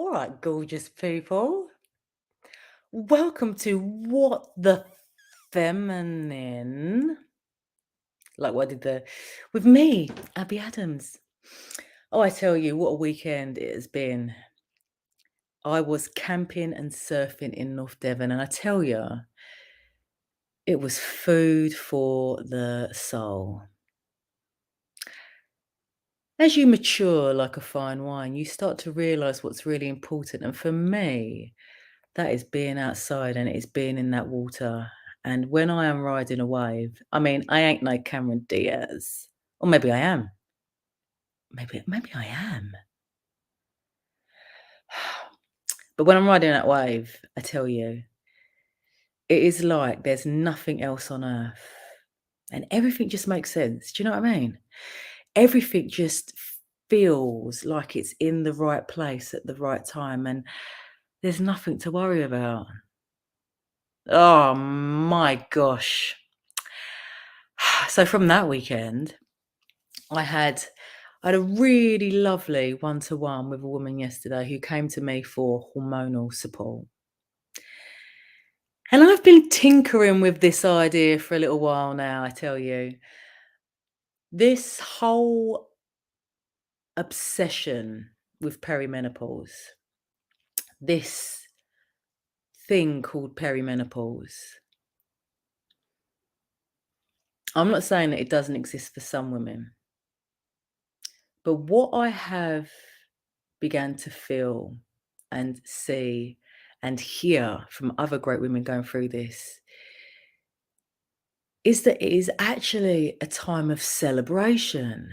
All right, gorgeous people. Welcome to What the Feminine. Like what I did there with me, Abby Adams. Oh, I tell you, what a weekend it has been. I was camping and surfing in North Devon, and I tell you, it was food for the soul. As you mature like a fine wine, you start to realize what's really important. And for me, that is being outside and it is being in that water. And when I am riding a wave, I mean, I ain't no Cameron Diaz. Or maybe I am. Maybe I am. But when I'm riding that wave, I tell you, it is like there's nothing else on earth. And everything just makes sense. Do you know what I mean? Everything just feels like it's in the right place at the right time. And there's nothing to worry about. Oh my gosh. So from that weekend, I had a really lovely one-to-one with a woman yesterday who came to me for hormonal support. And I've been tinkering with this idea for a little while now, I tell you. This whole obsession with perimenopause, this thing called perimenopause. I'm not saying that it doesn't exist for some women, but what I have began to feel and see and hear from other great women going through this is that it is actually a time of celebration.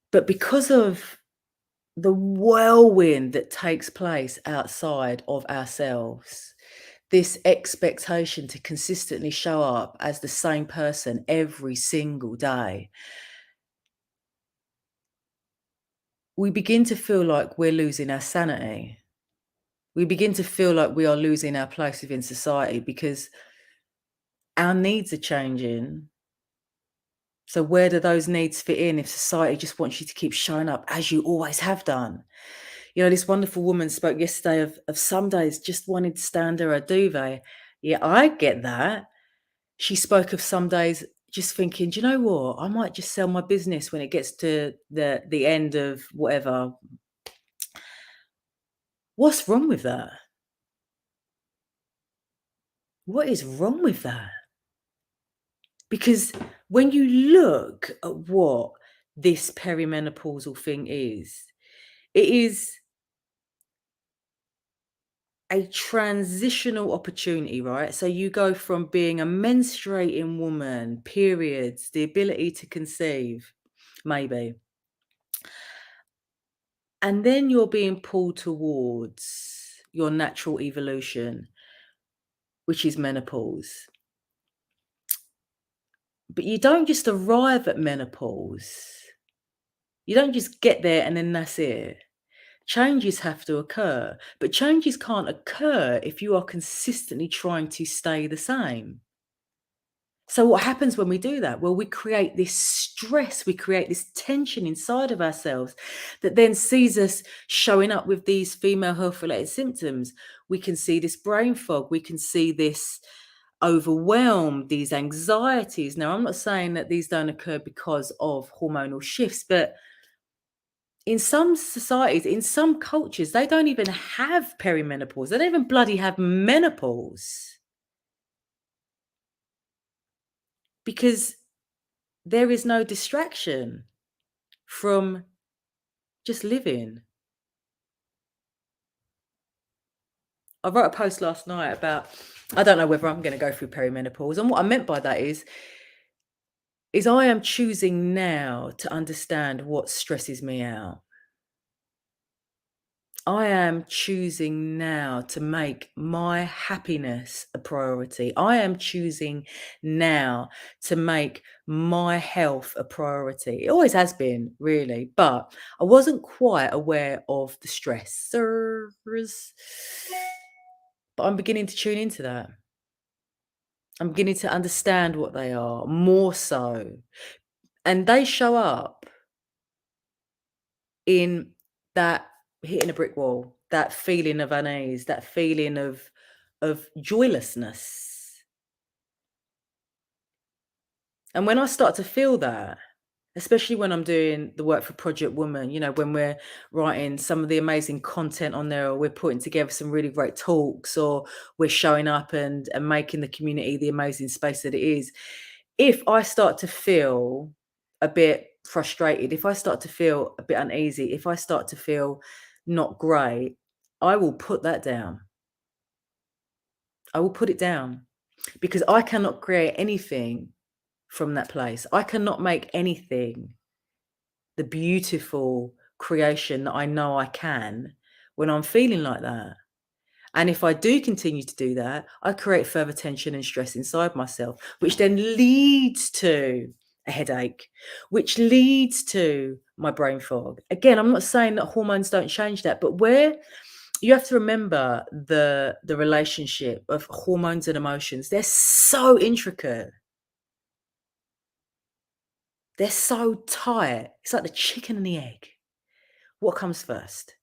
But because of the whirlwind that takes place outside of ourselves, this expectation to consistently show up as the same person every single day, we begin to feel like we're losing our sanity. We begin to feel like we are losing our place within society because our needs are changing. So where do those needs fit in if society just wants you to keep showing up as you always have done? You know, this wonderful woman spoke yesterday of some days just wanting to stay under a duvet. Yeah, I get that. She spoke of some days just thinking, do you know what? I might just sell my business when it gets to the end of whatever. What's wrong with that? What is wrong with that? Because when you look at what this perimenopausal thing is, it is a transitional opportunity, right? So you go from being a menstruating woman, periods, the ability to conceive, maybe, and then you're being pulled towards your natural evolution, which is menopause. But you don't just arrive at menopause. You don't just get there and then that's it. Changes have to occur, but changes can't occur if you are consistently trying to stay the same. So what happens when we do that? Well, we create this stress, we create this tension inside of ourselves that then sees us showing up with these female health related symptoms. We can see this brain fog, we can see this overwhelm, these anxieties. Now, I'm not saying that these don't occur because of hormonal shifts, but in some societies, in some cultures, they don't even have perimenopause. They don't even bloody have menopause because there is no distraction from just living. I wrote a post last night about, I don't know whether I'm going to go through perimenopause. And what I meant by that is I am choosing now to understand what stresses me out. I am choosing now to make my happiness a priority. I am choosing now to make my health a priority. It always has been, really, but I wasn't quite aware of the stressors. But I'm beginning to tune into that. I'm beginning to understand what they are more so. And they show up in that hitting a brick wall, that feeling of unease, that feeling of joylessness. And when I start to feel that, especially when I'm doing the work for Project Woman, when we're writing some of the amazing content on there, or we're putting together some really great talks, or we're showing up and making the community the amazing space that it is. If I start to feel a bit frustrated, if I start to feel a bit uneasy, if I start to feel not great, I will put that down. I will put it down because I cannot create anything from that place. I cannot make anything the beautiful creation that I know I can when I'm feeling like that. And if I do continue to do that, I create further tension and stress inside myself, which then leads to a headache, which leads to my brain fog. Again, I'm not saying that hormones don't change that, but where you have to remember the relationship of hormones and emotions, they're so intricate. They're so tight. It's like the chicken and the egg. What comes first?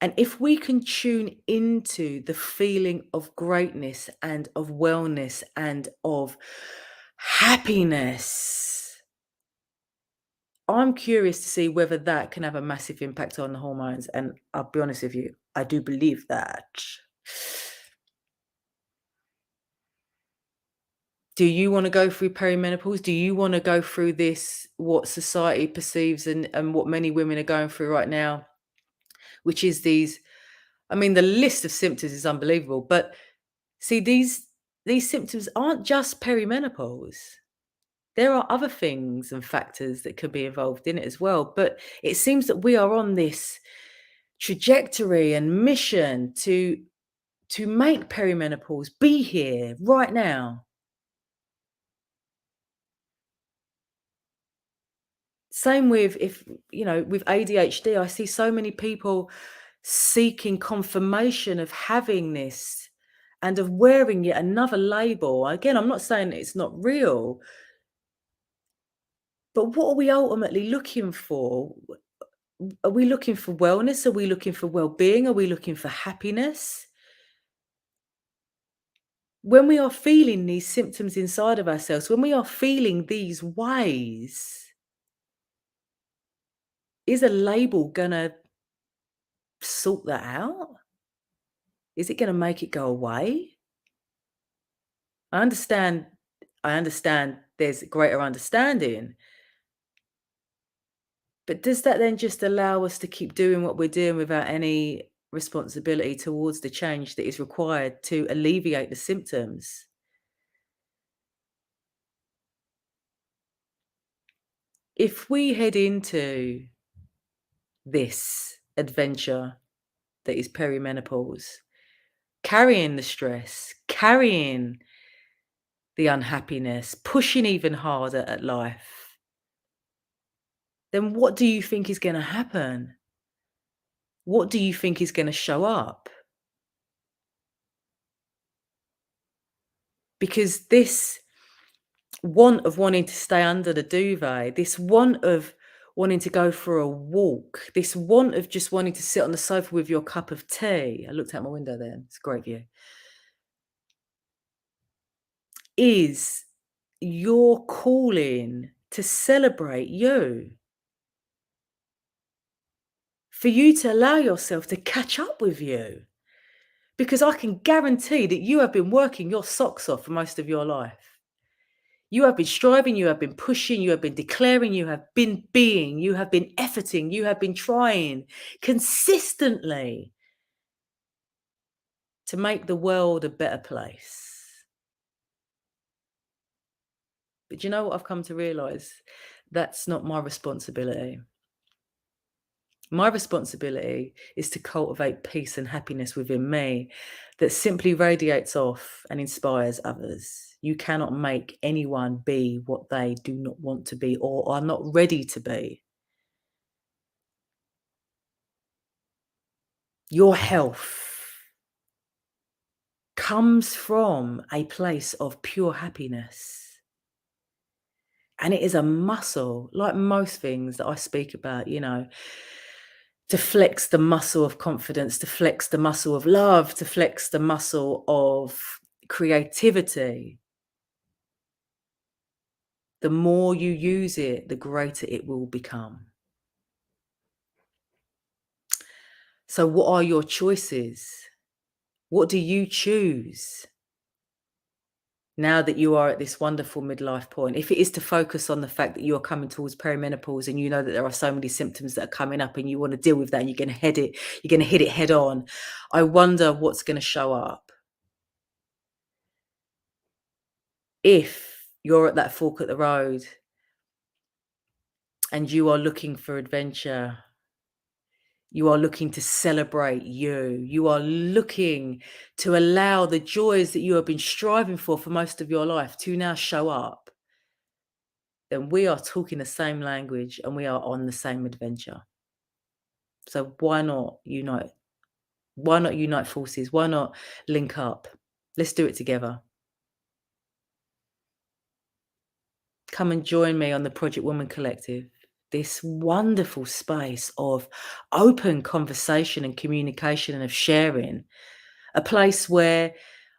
And if we can tune into the feeling of greatness and of wellness and of happiness, I'm curious to see whether that can have a massive impact on the hormones. And I'll be honest with you, I do believe that. Do you want to go through perimenopause? Do you want to go through this, what society perceives and what many women are going through right now, which is these, I mean, the list of symptoms is unbelievable, but see, these symptoms aren't just perimenopause. There are other things and factors that could be involved in it as well. But it seems that we are on this trajectory and mission to make perimenopause be here right now. Same with with ADHD, I see so many people seeking confirmation of having this and of wearing yet another label. Again, I'm not saying it's not real, but what are we ultimately looking for? Are we looking for wellness? Are we looking for well-being? Are we looking for happiness? When we are feeling these symptoms inside of ourselves, when we are feeling these ways, is a label gonna sort that out? Is it gonna make it go away? I understand there's greater understanding, but does that then just allow us to keep doing what we're doing without any responsibility towards the change that is required to alleviate the symptoms? If we head into this adventure that is perimenopause, carrying the stress, carrying the unhappiness, pushing even harder at life, then what do you think is going to happen? What do you think is going to show up? Because this want of wanting to stay under the duvet, this want of wanting to go for a walk, this want of just wanting to sit on the sofa with your cup of tea. I looked out my window then, it's a great view. Is your calling to celebrate you. For you to allow yourself to catch up with you. Because I can guarantee that you have been working your socks off for most of your life. You have been striving, you have been pushing, you have been declaring, you have been being, you have been efforting, you have been trying consistently to make the world a better place. But you know what I've come to realize? That's not my responsibility. My responsibility is to cultivate peace and happiness within me that simply radiates off and inspires others. You cannot make anyone be what they do not want to be or are not ready to be. Your health comes from a place of pure happiness. And it is a muscle, like most things that I speak about, to flex the muscle of confidence, to flex the muscle of love, to flex the muscle of creativity. The more you use it, the greater it will become. So, what are your choices? What do you choose now that you are at this wonderful midlife point? If it is to focus on the fact that you're coming towards perimenopause and you know that there are so many symptoms that are coming up and you want to deal with that and you're going to hit it head on, I wonder what's going to show up. If you're at that fork at the road and you are looking for adventure, you are looking to celebrate you are looking to allow the joys that you have been striving for most of your life to now show up, then we are talking the same language and we are on the same adventure. So why not unite? Why not unite forces? Why not link up? Let's do it together. Come and join me on the Project Woman Collective, this wonderful space of open conversation and communication and of sharing, a place where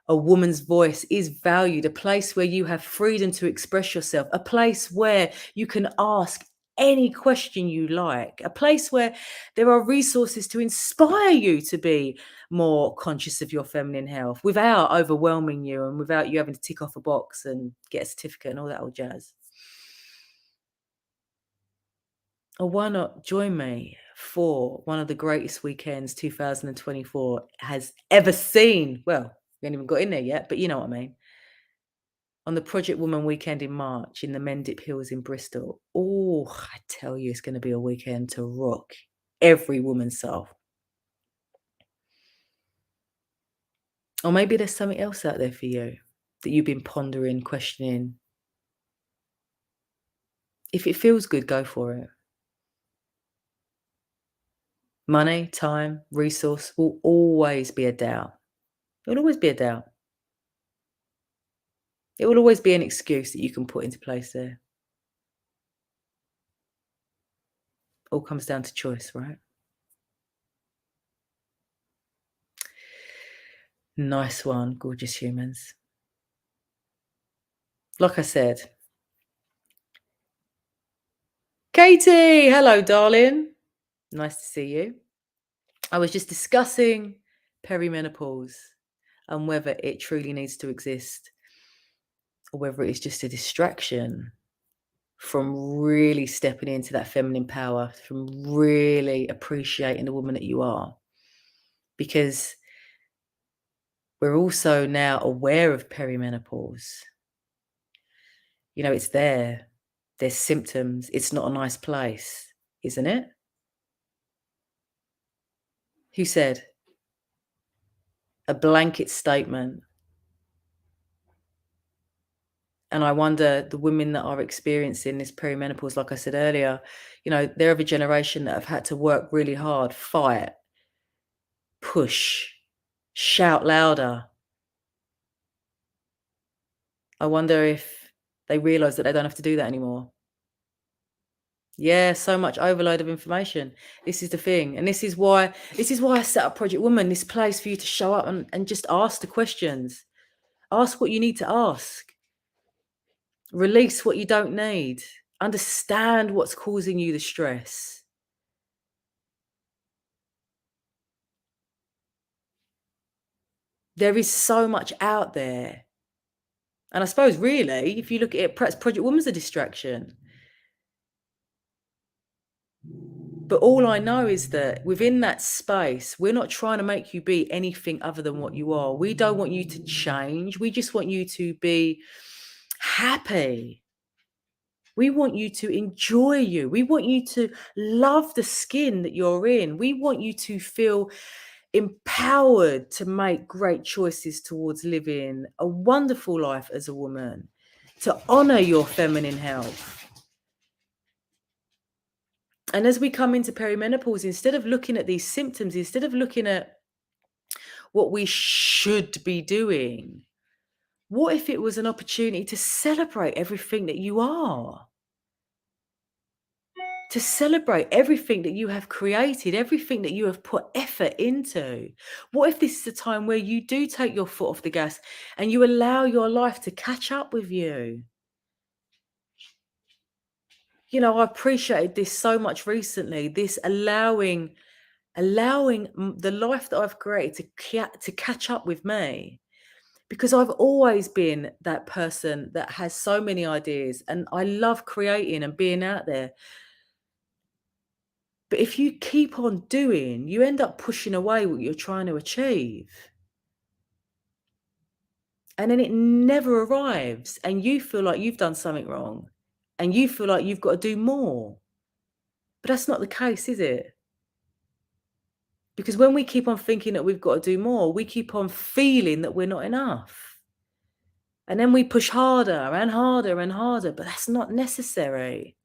a woman's voice is valued, a place where you have freedom to express yourself, a place where you can ask any question you like, a place where there are resources to inspire you to be more conscious of your feminine health without overwhelming you and without you having to tick off a box and get a certificate and all that old jazz. Or why not join me for one of the greatest weekends 2024 has ever seen? Well, we haven't even got in there yet, but you know what I mean. On the Project Woman weekend in March in the Mendip Hills in Bristol. Oh, I tell you, it's going to be a weekend to rock every woman's soul. Or maybe there's something else out there for you that you've been pondering, questioning. If it feels good, go for it. Money, time, resource will always be a doubt. It will always be a doubt. It will always be an excuse that you can put into place there. All comes down to choice, right? Nice one, gorgeous humans. Like I said, Katie, hello, darling. Nice to see you. I was just discussing perimenopause and whether it truly needs to exist or whether it's just a distraction from really stepping into that feminine power, from really appreciating the woman that you are. Because we're also now aware of perimenopause. It's there. There's symptoms. It's not a nice place, isn't it? Who said? A blanket statement. And I wonder, the women that are experiencing this perimenopause, like I said earlier, they're of a generation that have had to work really hard, fight, push, shout louder. I wonder if they realise that they don't have to do that anymore. Yeah, so much overload of information. This is the thing. And this is why I set up Project Woman, this place for you to show up and just ask the questions. Ask what you need to ask. Release what you don't need. Understand what's causing you the stress. There is so much out there. And I suppose really, if you look at it, perhaps Project Woman's a distraction. But all I know is that within that space, we're not trying to make you be anything other than what you are. We don't want you to change. We just want you to be happy. We want you to enjoy you. We want you to love the skin that you're in. We want you to feel empowered to make great choices towards living a wonderful life as a woman, to honor your feminine health. And as we come into perimenopause, instead of looking at these symptoms, instead of looking at what we should be doing, what if it was an opportunity to celebrate everything that you are? to celebrate everything that you have created, everything that you have put effort into. What if this is a time where you do take your foot off the gas and you allow your life to catch up with you? You know, I appreciated this so much recently, this allowing the life that I've created to catch up with me. Because I've always been that person that has so many ideas and I love creating and being out there. But if you keep on doing, you end up pushing away what you're trying to achieve. And then it never arrives. And you feel like you've done something wrong. And you feel like you've got to do more. But that's not the case, is it? Because when we keep on thinking that we've got to do more, we keep on feeling that we're not enough. And then we push harder and harder and harder, but that's not necessary.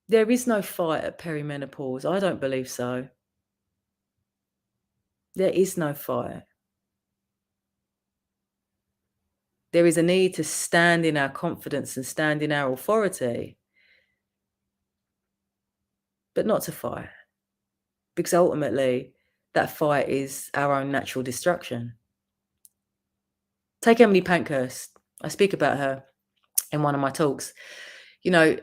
There is no fight at perimenopause. I don't believe so. There is no fight. There is a need to stand in our confidence and stand in our authority, but not to fight. Because ultimately, that fight is our own natural destruction. Take Emily Pankhurst. I speak about her in one of my talks. You know,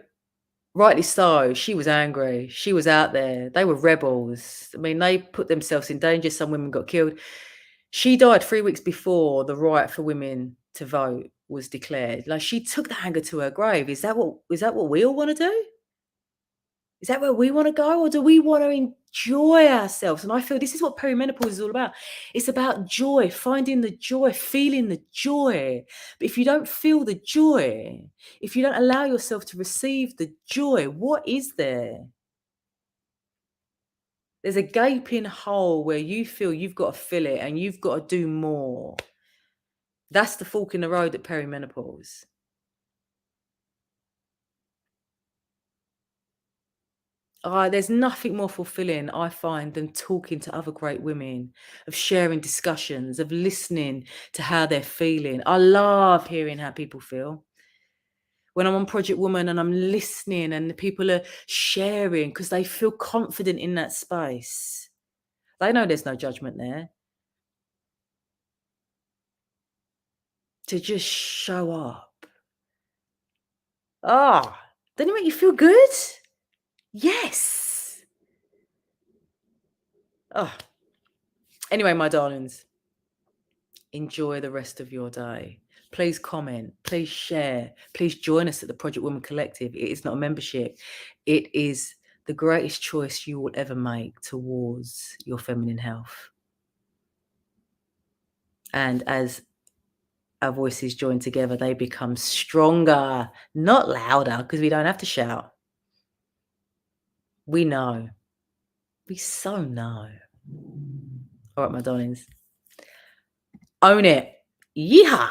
rightly so, she was angry. She was out there. They were rebels. I mean, they put themselves in danger. Some women got killed. She died 3 weeks before the right for women to vote was declared. Like, she took the anger to her grave. Is that what we all want to do? Is that where we want to go, or do we want to enjoy ourselves? And I feel this is what perimenopause is all about. It's about joy, finding the joy, feeling the joy. But if you don't feel the joy, if you don't allow yourself to receive the joy, what is there? There's a gaping hole where you feel you've got to fill it and you've got to do more. That's the fork in the road at perimenopause. There's nothing more fulfilling, I find, than talking to other great women, of sharing discussions, of listening to how they're feeling. I love hearing how people feel. When I'm on Project Woman and I'm listening and the people are sharing because they feel confident in that space. They know there's no judgment there. To just show up. Doesn't it make you feel good? Yes. Anyway, my darlings, enjoy the rest of your day. Please comment, please share, please join us at the Project Woman Collective. It is not a membership. It is the greatest choice you will ever make towards your feminine health. And as our voices join together, they become stronger, not louder, because we don't have to shout. We know. We so know. All right, my darlings. Own it. Yeehaw.